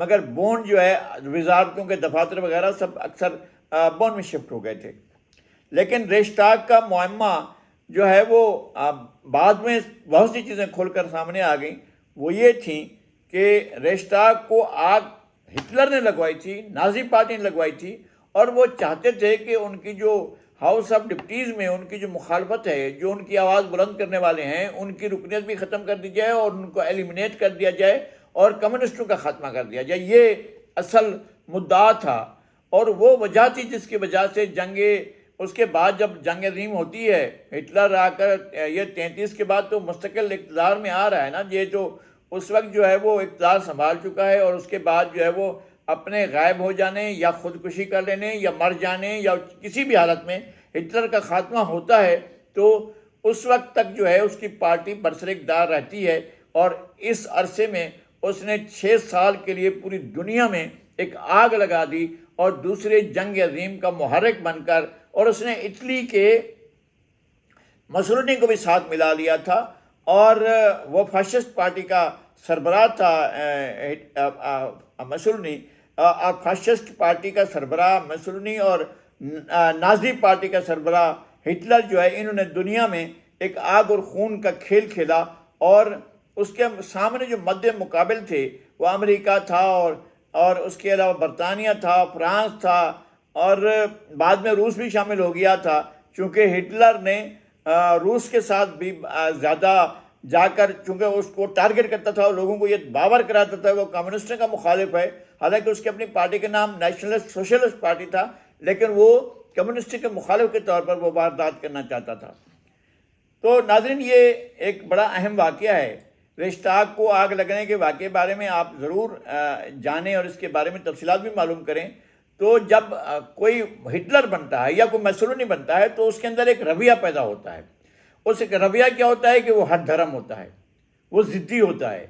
مگر بون جو ہے وزارتوں کے دفاتر وغیرہ سب اکثر بون میں شفٹ ہو گئے تھے. لیکن ریشتاگ کا معمہ جو ہے وہ بعد میں بہت سی چیزیں کھول کر سامنے آ گئیں. وہ یہ تھیں کہ ریشتاگ کو آگ ہٹلر نے لگوائی تھی، نازی پارٹی نے لگوائی تھی، اور وہ چاہتے تھے کہ ان کی جو ہاؤس آف ڈپٹیز میں ان کی جو مخالفت ہے، جو ان کی آواز بلند کرنے والے ہیں، ان کی رکنیت بھی ختم کر دی جائے اور ان کو ایلیمنیٹ کر دیا جائے اور کمیونسٹوں کا خاتمہ کر دیا جائے. یہ اصل مدعا تھا اور وہ وجہ تھی جس کی وجہ سے اس کے بعد جب جنگ عظیم ہوتی ہے، ہٹلر آ کر یہ 33 کے بعد تو مستقل اقتدار میں آ رہا ہے نا، یہ جو اس وقت جو ہے وہ اقتدار سنبھال چکا ہے، اور اس کے بعد جو ہے وہ اپنے غائب ہو جانے یا خودکشی کر لینے یا مر جانے یا کسی بھی حالت میں ہٹلر کا خاتمہ ہوتا ہے، تو اس وقت تک جو ہے اس کی پارٹی برسر اقتدار رہتی ہے. اور اس عرصے میں اس نے 6 سال کے لیے پوری دنیا میں ایک آگ لگا دی اور دوسرے جنگ عظیم کا محرک بن کر، اور اس نے اٹلی کے مسولینی کو بھی ساتھ ملا لیا تھا، اور وہ فاشسٹ پارٹی کا سربراہ تھا مسولینی، اور فاشسٹ پارٹی کا سربراہ مسولینی اور نازی پارٹی کا سربراہ ہٹلر جو ہے، انہوں نے دنیا میں ایک آگ اور خون کا کھیل کھیلا. اور اس کے سامنے جو مد مقابل تھے وہ امریکہ تھا، اور اس کے علاوہ برطانیہ تھا، فرانس تھا، اور بعد میں روس بھی شامل ہو گیا تھا، چونکہ ہٹلر نے روس کے ساتھ بھی زیادہ جا کر، چونکہ اس کو ٹارگٹ کرتا تھا اور لوگوں کو یہ باور کراتا تھا وہ کمیونسٹ کا مخالف ہے، حالانکہ اس کی اپنی پارٹی کا نام نیشنلسٹ سوشلسٹ پارٹی تھا، لیکن وہ کمیونسٹ کے مخالف کے طور پر وہ واردات کرنا چاہتا تھا. تو ناظرین، یہ ایک بڑا اہم واقعہ ہے. ریشتاگ کو آگ لگنے کے واقعے بارے میں آپ ضرور جانیں اور اس کے بارے میں تفصیلات بھی معلوم کریں. تو جب کوئی ہٹلر بنتا ہے یا کوئی مسولینی بنتا ہے تو اس کے اندر ایک رویہ پیدا ہوتا ہے. اس ایک رویہ کیا ہوتا ہے کہ وہ ہٹ دھرم ہوتا ہے، وہ ضدی ہوتا ہے،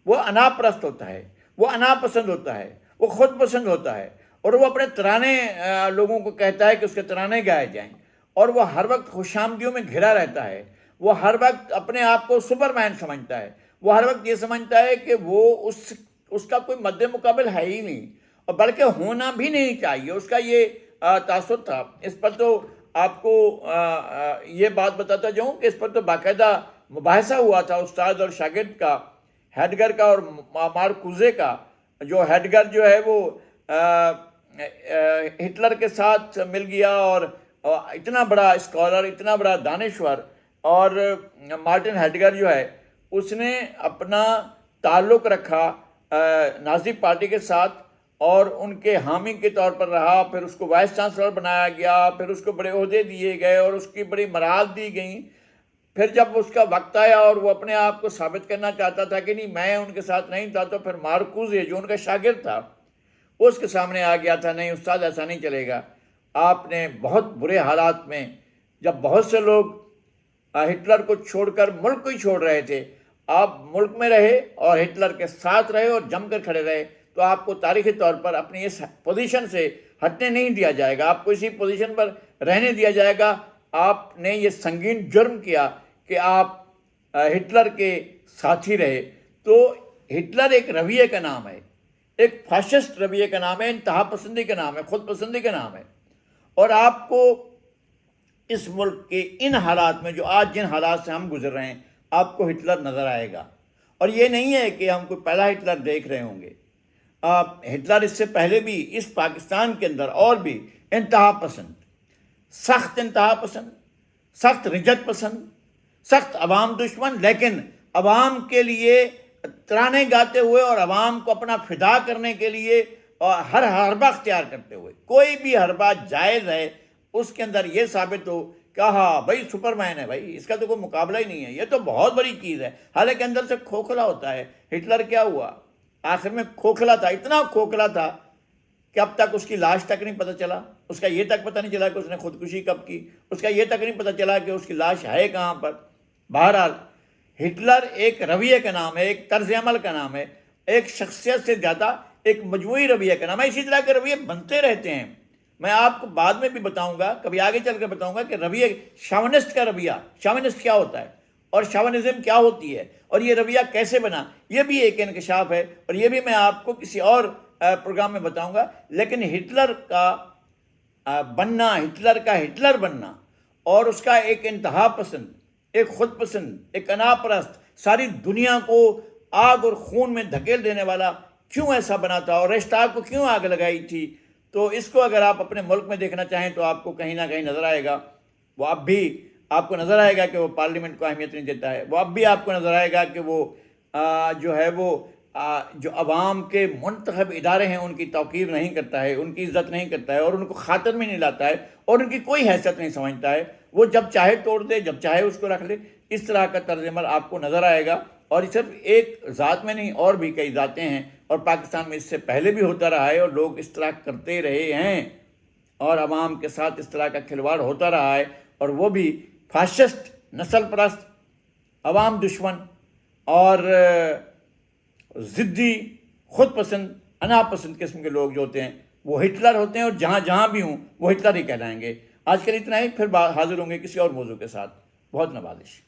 وہ انا پرست ہوتا ہے، وہ انا پسند ہوتا ہے، وہ خود پسند ہوتا ہے، اور وہ اپنے ترانے لوگوں کو کہتا ہے کہ اس کے ترانے گائے جائیں، اور وہ ہر وقت خوش آمدیوں میں گھرا رہتا ہے. وہ ہر وقت اپنے آپ کو سپر مین سمجھتا ہے. وہ ہر وقت یہ سمجھتا ہے کہ وہ اس کا کوئی مد مقابل ہے ہی نہیں، اور بلکہ ہونا بھی نہیں چاہیے. اس کا یہ تاثر تھا. اس پر تو آپ کو یہ بات بتاتا جاؤں کہ اس پر تو باقاعدہ مباحثہ ہوا تھا استاد اور شاگرد کا، ہیڈگر کا اور مارکوزے کا. جو ہیڈگر جو ہے وہ ہٹلر کے ساتھ مل گیا، اور اتنا بڑا اسکالر، اتنا بڑا دانشور، اور مارٹن ہیڈگر جو ہے اس نے اپنا تعلق رکھا نازی پارٹی کے ساتھ اور ان کے حامی کے طور پر رہا. پھر اس کو وائس چانسلر بنایا گیا، پھر اس کو بڑے عہدے دیے گئے اور اس کی بڑی مراعات دی گئیں. پھر جب اس کا وقت آیا اور وہ اپنے آپ کو ثابت کرنا چاہتا تھا کہ نہیں میں ان کے ساتھ نہیں تھا، تو پھر مارکوزے جو ان کا شاگرد تھا وہ اس کے سامنے آ گیا تھا، نہیں استاد ایسا نہیں چلے گا. آپ نے بہت برے حالات میں، جب بہت سے لوگ ہٹلر کو چھوڑ کر ملک کو ہی چھوڑ رہے تھے، آپ ملک میں رہے اور ہٹلر کے ساتھ رہے اور جم کر کھڑے رہے، تو آپ کو تاریخی طور پر اپنی اس پوزیشن سے ہٹنے نہیں دیا جائے گا، آپ کو اسی پوزیشن پر رہنے دیا جائے گا. آپ نے یہ سنگین جرم کیا کہ آپ ہٹلر کے ساتھی رہے. تو ہٹلر ایک رویے کا نام ہے، ایک فاشسٹ رویے کا نام ہے، انتہا پسندی کا نام ہے، خود پسندی کا نام ہے. اور آپ کو اس ملک کے ان حالات میں جو آج جن حالات سے ہم گزر رہے ہیں، آپ کو ہٹلر نظر آئے گا. اور یہ نہیں ہے کہ ہم کوئی پہلا ہٹلر دیکھ رہے ہوں گے. ہٹلر اس سے پہلے بھی اس پاکستان کے اندر اور بھی انتہا پسند، سخت انتہا پسند، سخت رجت پسند، سخت عوام دشمن، لیکن عوام کے لیے ترانے گاتے ہوئے اور عوام کو اپنا فدا کرنے کے لیے اور ہر حربہ اختیار کرتے ہوئے. کوئی بھی حربہ جائز ہے اس کے اندر یہ ثابت ہو کہ ہاں بھائی سپر مین ہے، بھائی اس کا تو کوئی مقابلہ ہی نہیں ہے، یہ تو بہت بڑی چیز ہے. حالانکہ اندر سے کھوکھلا ہوتا ہے. ہٹلر کیا ہوا؟ آخر میں کھوکھلا تھا، اتنا کھوکھلا تھا کہ اب تک اس کی لاش تک نہیں پتہ چلا. اس کا یہ تک پتہ نہیں چلا کہ اس نے خودکشی کب کی. اس کا یہ تک نہیں پتہ چلا کہ اس کی لاش ہے کہاں پر. بہرحال ہٹلر ایک رویے کا نام ہے، ایک طرز عمل کا نام ہے، ایک شخصیت سے زیادہ ایک مجموعی رویے کا نام ہے. اسی طرح کے رویے بنتے رہتے ہیں. میں آپ کو بعد میں بھی بتاؤں گا، کبھی آگے چل کر بتاؤں گا کہ رویے شاونسٹ کا رویہ، شاونسٹ کیا ہوتا ہے؟ اور شاونزم کیا ہوتی ہے اور یہ رویہ کیسے بنا، یہ بھی ایک انکشاف ہے، اور یہ بھی میں آپ کو کسی اور پروگرام میں بتاؤں گا۔ لیکن ہٹلر کا بننا، ہٹلر بننا، اور اس کا ایک انتہا پسند، ایک خود پسند، ایک انا پرست، ساری دنیا کو آگ اور خون میں دھکیل دینے والا کیوں ایسا بنا تھا، اور ریشتاگ کو کیوں آگ لگائی تھی، تو اس کو اگر آپ اپنے ملک میں دیکھنا چاہیں تو آپ کو کہیں نہ کہیں نظر آئے گا۔ وہ اب بھی آپ کو نظر آئے گا کہ وہ پارلیمنٹ کو اہمیت نہیں دیتا ہے، وہ اب بھی آپ کو نظر آئے گا کہ وہ جو ہے وہ جو عوام کے منتخب ادارے ہیں ان کی توقیر نہیں کرتا ہے، ان کی عزت نہیں کرتا ہے، اور ان کو خاطر میں نہیں لاتا ہے، اور ان کی کوئی حیثیت نہیں سمجھتا ہے۔ وہ جب چاہے توڑ دے، جب چاہے اس کو رکھ لے۔ اس طرح کا طرز عمل آپ کو نظر آئے گا، اور صرف ایک ذات میں نہیں، اور بھی کئی ذاتیں ہیں، اور پاکستان میں اس سے پہلے بھی ہوتا رہا ہے، اور لوگ اس طرح کرتے رہے ہیں، اور عوام کے ساتھ اس طرح کا کھلواڑ ہوتا رہا ہے، اور وہ بھی فاشسٹ، نسل پرست، عوام دشمن اور ضدی، خود پسند، انا پسند قسم کے لوگ جو ہوتے ہیں وہ ہٹلر ہوتے ہیں، اور جہاں جہاں بھی ہوں وہ ہٹلر ہی کہلائیں گے۔ آج کل اتنا ہی، پھر حاضر ہوں گے کسی اور موضوع کے ساتھ۔ بہت نوازش۔